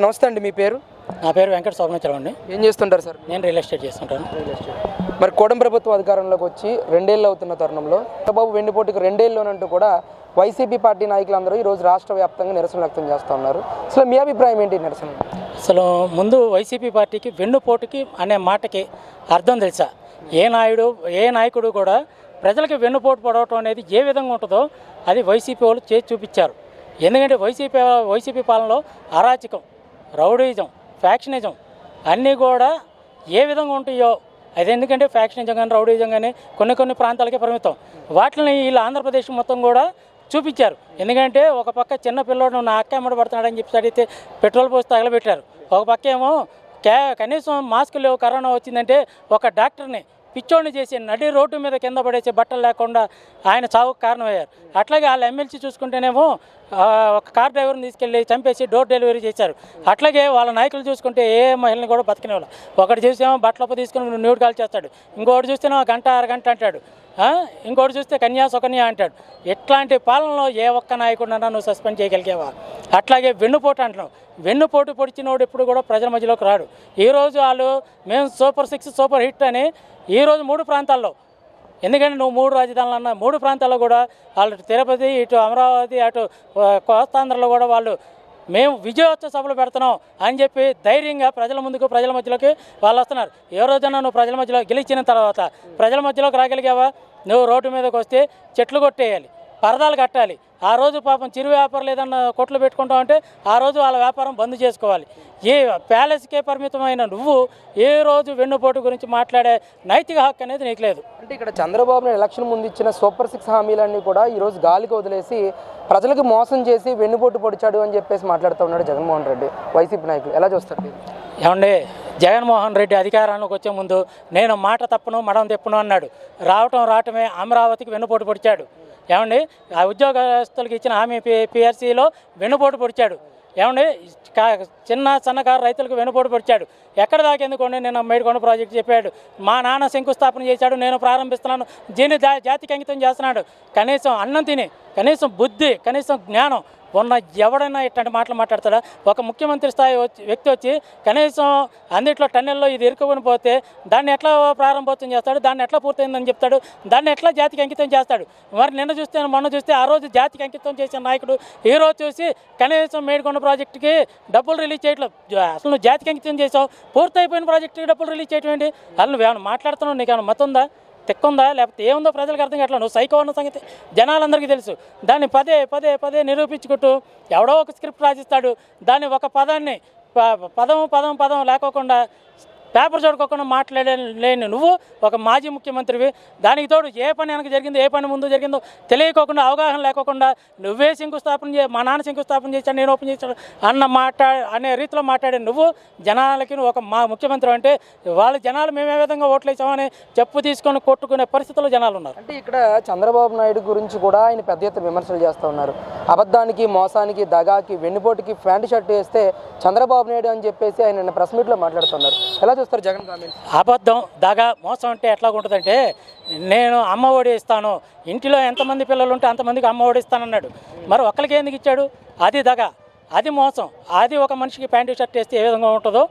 నమస్తే అండి. మీ పేరు? నా పేరు వెంకట శోభనాచలం అండి. ఏం చేస్తుంటారు సార్? నేను రియల్ ఎస్టేట్ చేస్తుంటాను. మరి కూటమి ప్రభుత్వం అధికారంలోకి వచ్చి 2 ఏళ్ళు అవుతున్న తరుణంలో చంద్రబాబు వెన్నుపోటుకు 2 ఏళ్ళలోనంటూ కూడా వైసీపీ పార్టీ నాయకులందరూ ఈరోజు రాష్ట్ర వ్యాప్తంగా నిరసన వ్యక్తం చేస్తూ ఉన్నారు. అసలు మీ అభిప్రాయం ఏంటి నిరసన? అసలు ముందు వైసీపీ పార్టీకి వెన్నుపోటుకి అనే మాటకి అర్థం తెలుసా? ఏ నాయకుడు కూడా ప్రజలకు వెన్నుపోటు పడవటం అనేది ఏ విధంగా ఉంటుందో అది వైసీపీ వాళ్ళు చేసి చూపించారు. ఎందుకంటే వైసీపీ పాలనలో అరాచకం, రౌడీజం, ఫ్యాక్షనిజం అన్నీ కూడా ఏ విధంగా ఉంటాయో అది. ఎందుకంటే ఫ్యాక్షనిజం కానీ రౌడీజం కానీ కొన్ని ప్రాంతాలకే పరిమితం. వాటిని వీళ్ళు ఆంధ్రప్రదేశ్ మొత్తం కూడా చూపించారు. ఎందుకంటే ఒక పక్క చిన్న పిల్లోడు నా అక్క ఎమ్మడి పడుతున్నాడని చెప్పి అడిగితే పెట్రోల్ పోసి తగలబెట్టారు. ఒక పక్క ఏమో కనీసం మాస్క్ లేవు, కరోనా వచ్చిందంటే ఒక డాక్టర్ని పిచ్చోడిని చేసి నడి రోడ్డు మీద కింద పడేసి బట్టలు లేకుండా ఆయన చావుకు కారణమయ్యారు. అట్లాగే వాళ్ళ ఎమ్మెల్సీ చూసుకుంటేనేమో ఒక కార్ డ్రైవర్ని తీసుకెళ్ళి చంపేసి డోర్ డెలివరీ చేశారు. అట్లాగే వాళ్ళ నాయకులు చూసుకుంటే ఏ మహిళని కూడా బతికినేవాళ్ళు. ఒకటి చూస్తేమో బట్టలపై తీసుకుని న్యూడ్ కాల్ చేస్తాడు, ఇంకోటి చూస్తేనేమో గంట అరగంట అంటాడు, ఇంకోటి చూస్తే కన్యాసుకన్య అంటాడు. ఇట్లాంటి పాలనలో ఏ ఒక్క నాయకుడినన్నా నువ్వు సస్పెండ్ చేయగలిగేవా? అట్లాగే వెన్నుపోటు అంటున్నావు. వెన్నుపోటు పొడిచినోడు ఎప్పుడు కూడా ప్రజల మధ్యలోకి రాడు. ఈరోజు వాళ్ళు మేము సూపర్ 6 సూపర్ హిట్ అని ఈరోజు 3 ప్రాంతాల్లో, ఎందుకంటే నువ్వు 3 రాజధానులు అన్న 3 ప్రాంతాల్లో కూడా వాళ్ళు తిరుపతి, ఇటు అమరావతి, అటు కోస్తాంధ్రలో కూడా వాళ్ళు మేము విజయోత్సవ సభలు పెడుతున్నాం అని చెప్పి ధైర్యంగా ప్రజల ముందుకు ప్రజల మధ్యలోకి వాళ్ళు వస్తున్నారు. ఏ రోజైనా నువ్వు ప్రజల మధ్యలో గెలిచిన తర్వాత ప్రజల మధ్యలోకి రాగలిగావా? నువ్వు రోడ్డు మీదకి వస్తే చెట్లు కొట్టేయాలి, పరదాలు కట్టాలి. ఆ రోజు పాపం చిరు వ్యాపారం లేదన్న కొట్లు పెట్టుకుంటాం అంటే ఆ రోజు వాళ్ళ వ్యాపారం బంద్ చేసుకోవాలి. ఏ ప్యాలెస్కే పరిమితమైన నువ్వు ఏ రోజు వెన్నుపోటు గురించి మాట్లాడే నైతిక హక్కు అనేది నీకు లేదు. అంటే ఇక్కడ చంద్రబాబు నాయుడు ఎలక్షన్ ముందు ఇచ్చిన సూపర్ 6 హామీలన్నీ కూడా ఈరోజు గాలికి వదిలేసి ప్రజలకు మోసం చేసి వెన్నుపోటు పొడిచాడు అని చెప్పేసి మాట్లాడుతూ ఉన్నాడు జగన్మోహన్ రెడ్డి. వైసీపీ నాయకులు ఎలా చూస్తారు? ఏమండి, జగన్మోహన్ రెడ్డి అధికారంలోకి వచ్చే ముందు నేను మాట తప్పను మడం తెప్పును అన్నాడు. రావటమే అమరావతికి వెన్నుపోటు పొడిచాడు. ఏమండి, ఆ ఉద్యోగస్తులకు ఇచ్చిన హామీ పిఆర్సీలో వెన్నుపోటు పొడిచాడు. ఏమండి, చిన్న సన్నకారు రైతులకు వెన్నుపోటు పొడిచాడు. ఎక్కడ దాకా ఎందుకోండి, నేను మేడికొండ ప్రాజెక్టు చెప్పాడు, మా నాన్న శంకుస్థాపన చేశాడు, నేను ప్రారంభిస్తున్నాను, దీన్ని జాతికి అంకితం చేస్తున్నాడు. కనీసం అన్నం తిని, కనీసం బుద్ధి, కనీసం జ్ఞానం ఉన్న ఎవడైనా ఇట్లాంటి మాటలు మాట్లాడతాడా? ఒక ముఖ్యమంత్రి స్థాయి వ్యక్తి వచ్చి కనీసం అన్నింటిలో టన్నెల్లో ఇది ఇరుక్కుని పోతే దాన్ని ఎట్లా ప్రారంభోత్సవం చేస్తాడు, దాన్ని ఎట్లా పూర్తయిందని చెప్తాడు, దాన్ని ఎట్లా జాతికి అంకితం చేస్తాడు? మరి మొన్న చూస్తే ఆ రోజు జాతికి అంకితం చేసిన నాయకుడు ఈ రోజు చూసి కనీసం మేడికొండ ప్రాజెక్టుకి డబ్బులు రిలీజ్ చేయట్లేదు. అసలు నువ్వు జాతికి అంకితం చేసావు, పూర్తయిపోయిన ప్రాజెక్టుకి డబ్బులు రిలీజ్ చేయటం ఏంటి? అసలు నువ్వేమైనా మాట్లాడుతున్నావు? నీకేమైనా మతం ఉందా, తెక్కుందా, లేకపోతే ఏముందో ప్రజలకు అర్థం కావట్లేదు. నువ్వు సైకో అన్న సంగతి జనాలందరికీ తెలుసు. దాన్ని పదే నిరూపించుకుంటూ ఎవడో ఒక స్క్రిప్ట్ రాసిస్తాడు. దాన్ని ఒక పదాన్ని పదం లేకోకుండా పేపర్ చూడుకోకుండా మాట్లాడలేని నువ్వు ఒక మాజీ ముఖ్యమంత్రివి. దానికి తోడు ఏ పని వెనక జరిగిందో ఏ పని ముందు జరిగిందో తెలియకోకుండా, అవగాహన లేకోకుండా నువ్వే శంకుస్థాపన మా నాన్న శంకుస్థాపన చేశాడు, నేను ఓపెన్ చేశాడు అనే రీతిలో మాట్లాడే నువ్వు జనాలకి ఒక మా ముఖ్యమంత్రి అంటే వాళ్ళ జనాలు మేమే విధంగా ఓట్లు వేసామని చెప్పు తీసుకొని కొట్టుకునే పరిస్థితుల్లో జనాలు ఉన్నారు. అంటే ఇక్కడ చంద్రబాబు నాయుడు గురించి కూడా ఆయన పెద్ద ఎత్తున విమర్శలు చేస్తూ ఉన్నారు. అబద్ధానికి, మోసానికి, దగాకి, వెన్నుపోటుకి ప్యాంటు షర్ట్ వేస్తే చంద్రబాబు నాయుడు అని చెప్పేసి ఆయన ప్రెస్ మీట్లో మాట్లాడుతున్నారు. ఎలా చూస్తారు జగన్ కామెంట్స్? అబద్ధం, దగా, మోసం అంటే ఎట్లా ఉంటుందంటే, నేను అమ్మ ఒడి ఇస్తాను, ఇంటిలో ఎంతమంది పిల్లలు ఉంటే అంతమందికి అమ్మ ఒడి ఇస్తానన్నాడు. మరి ఒక్కరికి ఎందుకు ఇచ్చాడు? అది దగా, అది మోసం. అది ఒక మనిషికి ప్యాంటు షర్ట్ వేస్తే ఏ విధంగా ఉంటుందో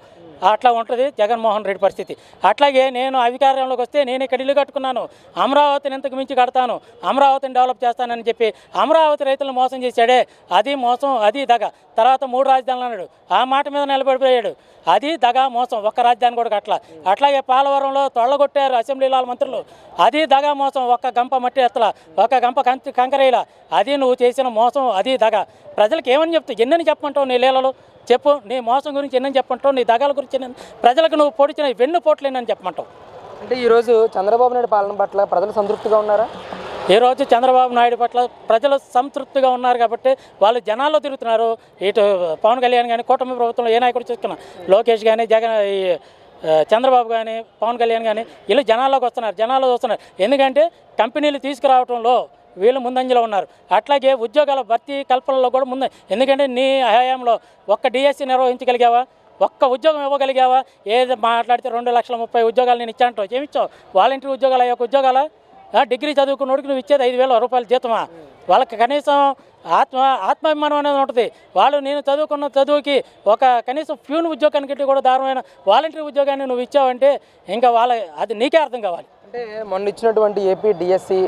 అట్లా ఉంటుంది జగన్మోహన్ రెడ్డి పరిస్థితి. అట్లాగే నేను అధికారంలోకి వస్తే నేను ఇక్కడ ఇల్లు కట్టుకున్నాను, అమరావతిని ఇంతకు మించి కడతాను, అమరావతిని డెవలప్ చేస్తానని చెప్పి అమరావతి రైతులను మోసం చేశాడే, అది మోసం, అది దగ. తర్వాత 3 రాజధానులు అన్నాడు, ఆ మాట మీద నిలబడిపోయాడు, అది దగా, మోసం. ఒక్క రాజధాని కూడా కట్ల. అట్లాగే పోలవరంలో తొళ్ళగొట్టారు అసెంబ్లీలో మంత్రులు, అది దగా, మోసం. ఒక్క గంప మట్టి ఎత్తల, ఒక్క గంప కంకరేలా, అది నువ్వు చేసిన మోసం, అది దగ. ప్రజలకు ఏమని చెప్తావు? ఎన్నని చెప్పమంటావు? నీ లీలలు చెప్పు. నీ మోసం గురించి ఎన్నని చెప్పమంటావు? నీ దగాల గురించి ప్రజలకు నువ్వు పొడిచిన వెన్నుపోట్లేనని చెప్పమంటావు. అంటే ఈరోజు చంద్రబాబు నాయుడు పాలన పట్ల ప్రజలు సంతృప్తిగా ఉన్నారా? ఈరోజు చంద్రబాబు నాయుడు పట్ల ప్రజలు సంతృప్తిగా ఉన్నారు కాబట్టి వాళ్ళు జనాల్లో తిరుగుతున్నారు. ఇటు పవన్ కళ్యాణ్ కానీ, కూటమి ప్రభుత్వంలో ఏ నాయకుడు చూసుకున్నా, లోకేష్ కానీ, చంద్రబాబు కానీ, పవన్ కళ్యాణ్ కానీ వీళ్ళు జనాల్లోకి వస్తున్నారు. ఎందుకంటే కంపెనీలు తీసుకురావడంలో వీళ్ళు ముందంజలో ఉన్నారు. అట్లాగే ఉద్యోగాల భర్తీ కల్పనలో కూడా ముందు. ఎందుకంటే నీ హయాంలో ఒక్క డిఎస్సి నిర్వహించగలిగావా? ఒక్క ఉద్యోగం ఇవ్వగలిగావా? ఏది మాట్లాడితే 2,30,30 ఉద్యోగాలు నేను ఇచ్చానంటావు. ఏమిచ్చావు? వాలంటీర్ ఉద్యోగాలు, యొక్క ఉద్యోగాల డిగ్రీ చదువుకున్నోడికి నువ్వు ఇచ్చేది 5,000 రూపాయల జీతమా? వాళ్ళకి కనీసం ఆత్మాభిమానం అనేది ఉంటుంది. వాళ్ళు నేను చదువుకున్న చదువుకి ఒక కనీసం ప్యూన్ ఉద్యోగానికి కూడా దారుణమైన వాలంటీర్ ఉద్యోగాన్ని నువ్వు ఇచ్చావంటే ఇంకా అది నీకే అర్థం కావాలి. అంటే మొన్న ఇచ్చినటువంటి ఏపీ డిఎస్సి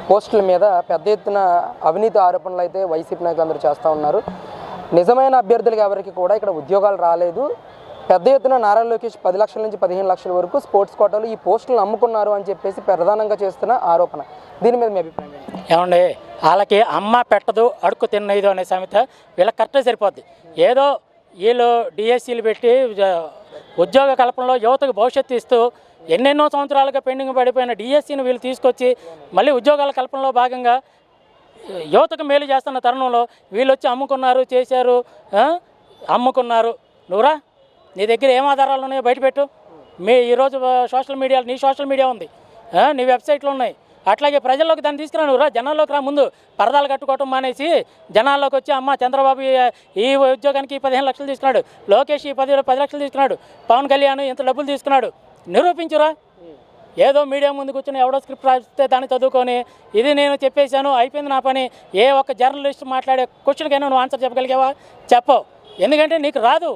పోస్టుల మీద పెద్ద ఎత్తున అవినీతి ఆరోపణలు అయితే వైసీపీ నాయకులు అందరూ చేస్తూ ఉన్నారు. నిజమైన అభ్యర్థులకు ఎవరికి కూడా ఇక్కడ ఉద్యోగాలు రాలేదు. పెద్ద ఎత్తున నారా లోకేష్ 10 లక్షల నుంచి 15 లక్షల వరకు స్పోర్ట్స్ కోటాలు ఈ పోస్టులను అమ్ముకున్నారు అని చెప్పేసి ప్రధానంగా చేస్తున్న ఆరోపణ. దీని మీద మీ అభిప్రాయం ఏంటి? ఏమండి, వాళ్ళకి అమ్మ పెట్టదు అడుక్కు తిన్నది అనే సామెత వీళ్ళకి కరెక్ట్గా సరిపోద్ది. ఏదో వీళ్ళు డిఎస్సీలు పెట్టి ఉద్యోగ కల్పనలో యువతకు భవిష్యత్తు ఇస్తూ ఎన్నెన్నో సంవత్సరాలుగా పెండింగ్ పడిపోయిన డిఎస్సీని వీళ్ళు తీసుకొచ్చి మళ్ళీ ఉద్యోగాల కల్పనలో భాగంగా యువతకు మేలు చేస్తున్న తరుణంలో వీళ్ళు వచ్చి అమ్ముకున్నారు, చేశారు, అమ్ముకున్నారు. నువ్వురా, నీ దగ్గర ఏం ఆధారాలు ఉన్నాయో బయటపెట్టు. ఈరోజు సోషల్ మీడియా, నీ సోషల్ మీడియా ఉంది, నీ వెబ్సైట్లు ఉన్నాయి, అట్లాగే ప్రజల్లోకి దాన్ని తీసుకురా. నువ్వు రా, జనాల్లోకి రా. ముందు పరదాలు కట్టుకోవటం మానేసి జనాల్లోకి వచ్చి అమ్మ చంద్రబాబు ఈ ఉద్యోగానికి 15 లక్షలు తీసుకున్నాడు, లోకేష్ ఈ 10 లక్షలు తీసుకున్నాడు, పవన్ కళ్యాణ్ ఇంత డబ్బులు తీసుకున్నాడు, నిరూపించురా. ఏదో మీడియా ముందు కూర్చొని ఎవడో స్క్రిప్ట్ రాస్తే దాన్ని చదువుకొని ఇది నేను చెప్పేశాను అయిపోయింది నా పని, ఏ ఒక్క జర్నలిస్ట్ మాట్లాడే క్వశ్చన్కైనా నువ్వు ఆన్సర్ చెప్పగలిగావా? చెప్పవు. ఎందుకంటే నీకు రాదు,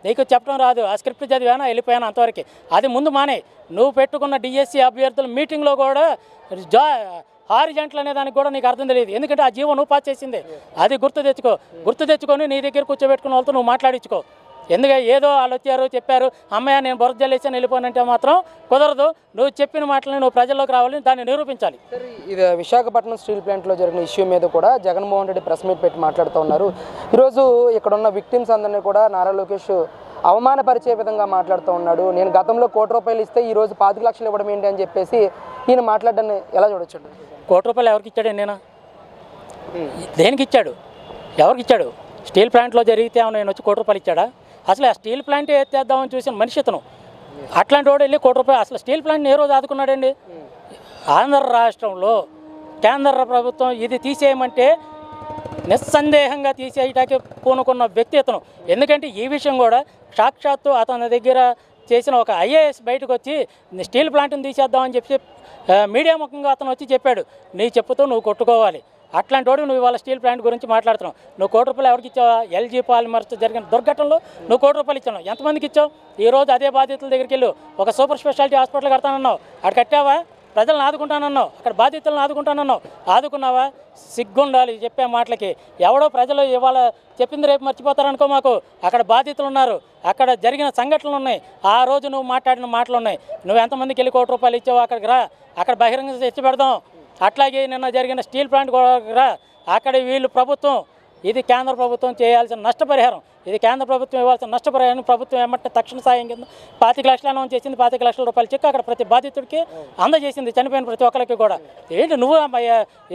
నీకు చెప్పడం రాదు. ఆ స్క్రిప్ట్ చదివానా వెళ్ళిపోయాను అంతవరకు. అది ముందు మానే. నువ్వు పెట్టుకున్న డిఎస్సి అభ్యర్థుల మీటింగ్లో కూడా హారిజంటల్ అనే దానికి కూడా నీకు అర్థం తెలియదు. ఎందుకంటే ఆ జీవో నువ్వు పాస్ చేసిందే. అది గుర్తు తెచ్చుకొని నీ దగ్గర కూర్చోబెట్టుకున్న వాళ్ళతో నువ్వు మాట్లాడించుకో. ఎందుకంటే ఏదో వాళ్ళు వచ్చారు చెప్పారు అమ్మయ్య నేను బొరద జల్లేసాను వెళ్ళిపోనంటే మాత్రం కుదరదు. నువ్వు చెప్పిన మాటలను నువ్వు ప్రజల్లోకి రావాలి, దాన్ని నిరూపించాలి. ఇది విశాఖపట్నం స్టీల్ ప్లాంట్లో జరిగిన ఇష్యూ మీద కూడా జగన్మోహన్ రెడ్డి ప్రెస్ మీట్ పెట్టి మాట్లాడుతూ ఉన్నారు. ఈరోజు ఇక్కడ ఉన్న విక్టిమ్స్ అందరినీ కూడా నారా లోకేష్ అవమానపరిచే విధంగా మాట్లాడుతూ ఉన్నాడు. నేను గతంలో ₹1 ఇస్తే ఈరోజు 25 లక్షలు ఇవ్వడం ఏంటి అని చెప్పేసి ఈయన మాట్లాడడాన్ని ఎలా చూడొచ్చు? ₹1 ఎవరికి ఇచ్చాడు? నేనా? దేనికి ఇచ్చాడు? ఎవరికి ఇచ్చాడు? స్టీల్ ప్లాంట్లో జరిగితే నేను వచ్చి ₹1 ఇచ్చాడా? అసలు ఆ స్టీల్ ప్లాంట్ ఎత్తేద్దామని చూసిన మనిషి అతను. అట్లాంటి వాడు వెళ్ళి ₹1 అసలు స్టీల్ ప్లాంట్ని ఏ రోజు ఆదుకున్నాడండి? ఆంధ్ర రాష్ట్రంలో కేంద్ర ప్రభుత్వం ఇది తీసేయమంటే నిస్సందేహంగా తీసేయటానికి పూనుకున్న వ్యక్తి అతను. ఎందుకంటే ఈ విషయం కూడా సాక్షాత్తు అతని దగ్గర చేసిన ఒక ఐఏఎస్ బయటకు వచ్చి స్టీల్ ప్లాంట్ని తీసేద్దామని చెప్పి మీడియా ముఖంగా అతను వచ్చి చెప్పాడు, నీ చెప్పుతో నువ్వు కొట్టుకోవాలి. అట్లాంటి వాడు నువ్వు ఇవాళ స్టీల్ ప్లాంట్ గురించి మాట్లాడుతున్నావు. నువ్వు ₹1 ఎవరికి ఇచ్చావా? ఎల్జీ పాలిమర్స్ జరిగిన దుర్ఘటనలో నువ్వు ₹1 ఇచ్చావు. ఎంతమందికి ఇచ్చావు? ఈరోజు అదే బాధితుల దగ్గరికి వెళ్ళు, ఒక సూపర్ స్పెషాలిటీ హాస్పిటల్ కడతానన్నావు, అక్కడ కట్టావా? ప్రజలను ఆదుకుంటానన్నావు, అక్కడ బాధితులను ఆదుకుంటానన్నావు, ఆదుకున్నావా? సిగ్గుండాలి చెప్పే మాటలకి. ఎవడో ప్రజలు ఇవాళ చెప్పింది రేపు మర్చిపోతారనుకో. మాకు అక్కడ బాధితులు ఉన్నారు, అక్కడ జరిగిన సంఘటనలు ఉన్నాయి, ఆ రోజు నువ్వు మాట్లాడిన మాటలు ఉన్నాయి. నువ్వు ఎంతమందికి వెళ్ళి ₹1 ఇచ్చావు అక్కడికి రా, అక్కడ బహిరంగ చర్చ పెడదాం. అట్లాగే నిన్న జరిగిన స్టీల్ ప్లాంట్ కూడా అక్కడ వీళ్ళు ప్రభుత్వం, ఇది కేంద్ర ప్రభుత్వం చేయాల్సిన నష్టపరిహారం, ఇది కేంద్ర ప్రభుత్వం ఇవ్వాల్సిన నష్టపరిహారం. ప్రభుత్వం ఏమంటే తక్షణ సాయం కింద 25 లక్షలు అనౌన్స్ చేసింది. ₹25 లక్షల చెక్ అక్కడ ప్రతి బాధితుడికి అందజేసింది, చనిపోయిన ప్రతి ఒక్కరికి కూడా. ఏంటి నువ్వు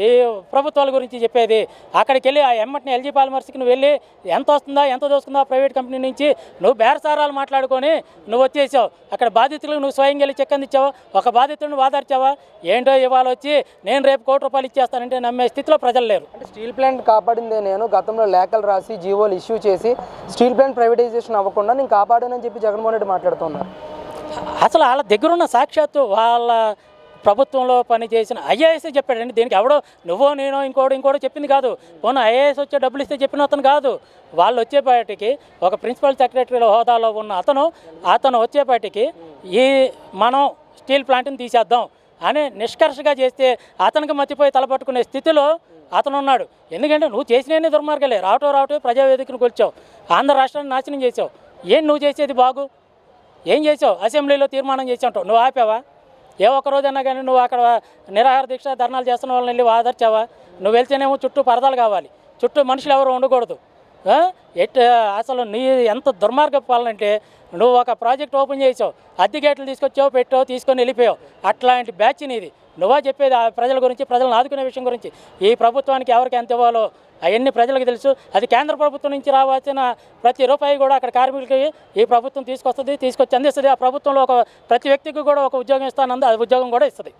ఈ ప్రభుత్వాల గురించి చెప్పేది? అక్కడికి వెళ్ళి ఆ ఎమ్మటిని ఎల్జీ పాలిమర్స్కి నువ్వు వెళ్ళి ఎంత వస్తుందా ఎంత దోస్తుందా ప్రైవేట్ కంపెనీ నుంచి నువ్వు బేరసారాలు మాట్లాడుకొని నువ్వు వచ్చేసావు. అక్కడ బాధితులకు నువ్వు స్వయంగా వెళ్ళి చెక్ అందించావా? ఒక బాధితుడిని వాదార్చావా? ఏంటో ఇవాళ వచ్చి నేను రేపు ₹1 ఇచ్చేస్తానంటే నమ్మే స్థితిలో ప్రజలు లేరు. అంటే స్టీల్ ప్లాంట్ కాపాడిందే నేను, గతంలో లేఖలు రాసి జీవోలు ఇష్యూ చేసి స్టీల్ ప్లాంట్ ప్రైవేటైజేషన్ అవ్వకుండా నేను కాపాడానని చెప్పి జగన్మోహన్ రెడ్డి మాట్లాడుతున్నారు. అసలు వాళ్ళ దగ్గరున్న సాక్షాత్తు వాళ్ళ ప్రభుత్వంలో పనిచేసిన ఐఏఎస్ చెప్పాడండి. దీనికి ఎవడో నువ్వో నేనో ఇంకోటి చెప్పింది కాదు. పోనీ ఐఏఎస్ వచ్చే డబ్బులు ఇస్తే చెప్పిన అతను కాదు. వాళ్ళు వచ్చేపాటికి ఒక ప్రిన్సిపల్ సెక్రటరీ హోదాలో ఉన్న అతను వచ్చేపాటికి మనం స్టీల్ ప్లాంట్ని తీసేద్దాం అని నిష్కర్షగా చేస్తే అతనికి మర్చిపోయి తలపట్టుకునే స్థితిలో అతను ఉన్నాడు. ఎందుకంటే నువ్వు చేసినవన్నీ దుర్మార్గాలే. రావటం ప్రజావేదికను కూల్చావు, ఆంధ్ర రాష్ట్రాన్ని నాశనం చేసావు. ఏం నువ్వు చేసేది బాగు? ఏం చేసావు? అసెంబ్లీలో తీర్మానం చేసి ఉంటావు, నువ్వు ఆపావా? ఏ ఒక్కరోజన్నా కానీ నువ్వు అక్కడ నిరాహార దీక్ష ధర్నాలు చేస్తున్న వాళ్ళని వెళ్ళి ఆదర్చావా? నువ్వు వెళ్తేనేమో చుట్టూ పరదాలు కావాలి, చుట్టూ మనుషులు ఎవరు ఉండకూడదు. అసలు నీ ఎంత దుర్మార్గ పాలనంటే నువ్వు ఒక ప్రాజెక్ట్ ఓపెన్ చేసావు, అద్దె గేట్లు తీసుకొచ్చావు, పెట్టావు, తీసుకొని వెళ్ళిపోయావు. అట్లాంటి బ్యాచ్ నీది. నువ్వా చెప్పేది ఆ ప్రజల గురించి, ప్రజలను ఆదుకునే విషయం గురించి. ఈ ప్రభుత్వానికి ఎవరికి ఎంత ఇవ్వాలో అవన్నీ ప్రజలకు తెలుసు. అది కేంద్ర ప్రభుత్వం నుంచి రావాల్సిన ప్రతి రూపాయి కూడా అక్కడ కార్మికులకి ఈ ప్రభుత్వం తీసుకొచ్చి అందిస్తుంది. ఆ ప్రభుత్వంలో ప్రతి వ్యక్తికి కూడా ఒక ఉద్యోగం ఇస్తానంది, అది ఉద్యోగం కూడా ఇస్తుంది.